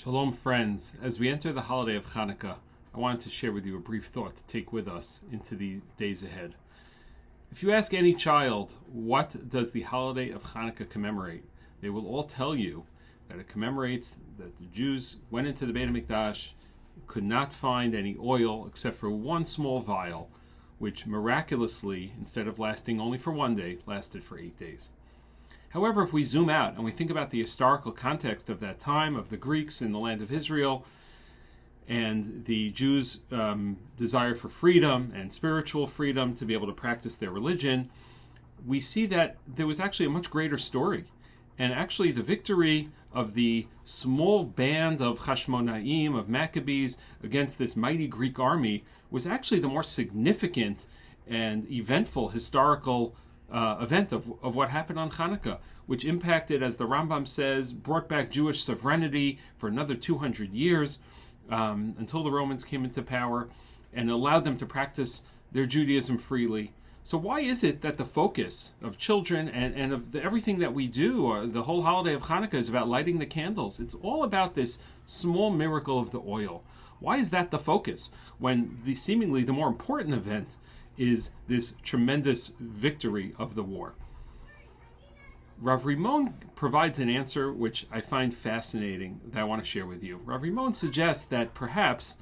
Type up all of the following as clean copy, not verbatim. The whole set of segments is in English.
Shalom, friends. As we enter the holiday of Chanukah, I wanted to share with you a brief thought to take with us into the days ahead. If you ask any child, what does the holiday of Chanukah commemorate? They will all tell you that it commemorates that the Jews went into the Beit HaMikdash, could not find any oil except for one small vial, which miraculously, instead of lasting only for one day, lasted for 8 days. However, if we zoom out and we think about the historical context of that time, of the Greeks in the land of Israel, and the Jews' desire for freedom and spiritual freedom to be able to practice their religion, we see that there was actually a much greater story. And actually the victory of the small band of Hashmonaim, of Maccabees, against this mighty Greek army was actually the more significant and eventful historical event of what happened on Chanukah, which impacted, as the Rambam says, brought back Jewish sovereignty for another 200 years until the Romans came into power and allowed them to practice their Judaism freely. So why is it that the focus of children and of everything that we do, the whole holiday of Chanukah, is about lighting the candles? It's all about this small miracle of the oil. Why is that the focus when seemingly the more important event is this tremendous victory of the war? Rav Rimon provides an answer which I find fascinating that I want to share with you. Rav Rimon suggests that perhaps,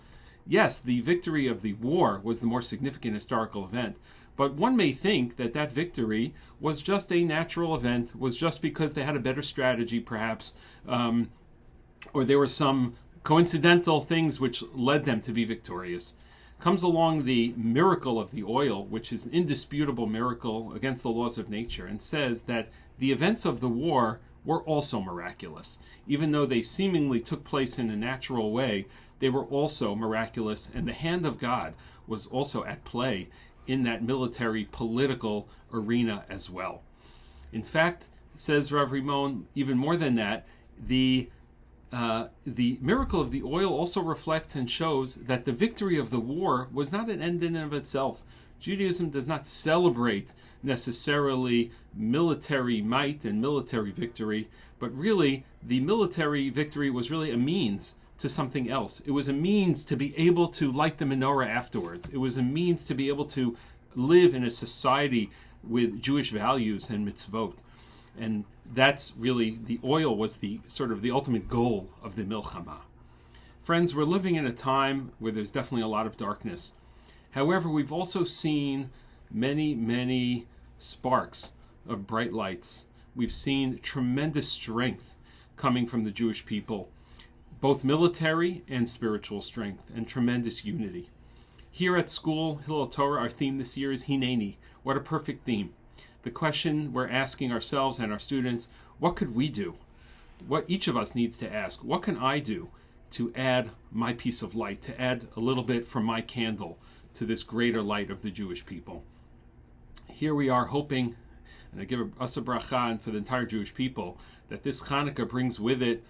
yes, the victory of the war was the more significant historical event, but one may think that that victory was just a natural event, was just because they had a better strategy perhaps, or there were some coincidental things which led them to be victorious. Comes along the miracle of the oil, which is an indisputable miracle against the laws of nature, and says that the events of the war were also miraculous. Even though they seemingly took place in a natural way, they were also miraculous, and the hand of God was also at play in that military political arena as well. In fact, says Rav Rimon, even more than that, the miracle of the oil also reflects and shows that the victory of the war was not an end in and of itself. Judaism does not celebrate necessarily military might and military victory, but really the military victory was really a means to something else. It was a means to be able to light the menorah afterwards. It was a means to be able to live in a society with Jewish values and mitzvot. And that's really, the oil was the sort of the ultimate goal of the milchama. Friends, we're living in a time where there's definitely a lot of darkness. However, we've also seen many, many sparks of bright lights. We've seen tremendous strength coming from the Jewish people, both military and spiritual strength, and tremendous unity. Here at school, Hillel Torah, our theme this year is Hineni. What a perfect theme. The question we're asking ourselves and our students, what could we do? What each of us needs to ask, what can I do to add my piece of light, to add a little bit from my candle to this greater light of the Jewish people? Here we are hoping, and I give us a bracha and for the entire Jewish people, that this Chanukah brings with it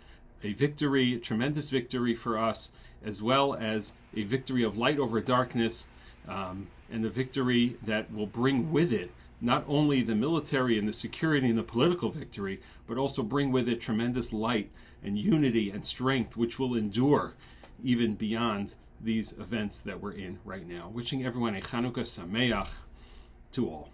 a victory, a tremendous victory for us, as well as a victory of light over darkness, and a victory that will bring with it not only the military and the security and the political victory, but also bring with it tremendous light and unity and strength, which will endure even beyond these events that we're in right now. Wishing everyone a Chanukah Sameach to all.